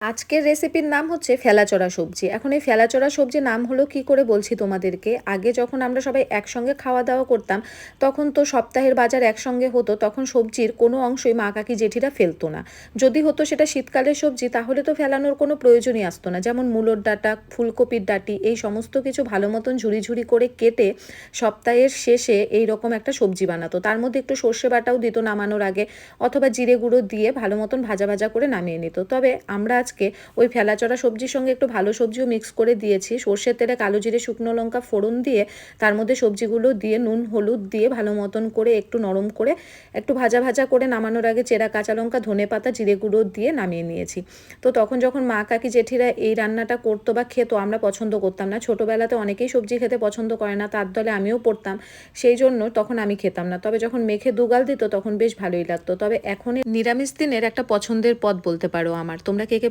আজকের রেসিপির নাম হচ্ছে ফেলাচড়া সবজি। এখন এই ফেলাচড়া সবজি নাম হলো কি করে বলছি তোমাদেরকে। আগে যখন আমরা সবাই একসঙ্গে খাওয়া দাওয়া করতাম, তখন তো সপ্তাহের বাজার একসঙ্গে হতো। তখন সবজির কোনো অংশই মা কাকি জেঠিরা ফেলতো না। যদি হতো সেটা শীতকালের সবজি, তাহলে তো ফেলানোর কোনো প্রয়োজনই আসতো না। যেমন মূলোর ডাঁটা, ফুলকপির ডাঁটি, এই সমস্ত কিছু ভালো মতন ঝুরি ঝুরি করে কেটে সপ্তাহের শেষে এই রকম একটা সবজি বানাতো। তার মধ্যে একটু সর্ষে বাটাও দিত নামানোর আগে, অথবা জিরে গুঁড়ো দিয়ে ভালো মতন ভাজা ভাজা করে নামিয়ে নিত। তবে আমরা আজকে ওই ফেলাচড়া সবজির সঙ্গে একটু ভালো সবজিও মিক্স করে দিয়েছি। সর্ষের তেলে কালো জিরে, শুকনো লঙ্কা ফোড়ন দিয়ে তার মধ্যে সবজিগুলো দিয়ে নুন হলুদ দিয়ে ভালো মতন করে একটু নরম করে একটু ভাজা ভাজা করে নামানোর আগে চেরা কাঁচা লঙ্কা, ধনেপাতা, জিরে গুঁড়ো দিয়ে নামিয়ে নিয়েছি। তো তখন যখন মা কাকি জেঠিরা এই রান্নাটা করতো বা খেতো, আমরা পছন্দ করতাম না। ছোটোবেলাতে অনেকেই সবজি খেতে পছন্দ করে না, তার দলে আমিও পড়তাম। সেই জন্য তখন আমি খেতাম না। তবে যখন মেখে দুগাল দিত তখন বেশ ভালোই লাগতো। তবে এখন নিরামিষ দিনের একটা পছন্দের পদ বলতে পারো আমার। তোমরা কে কে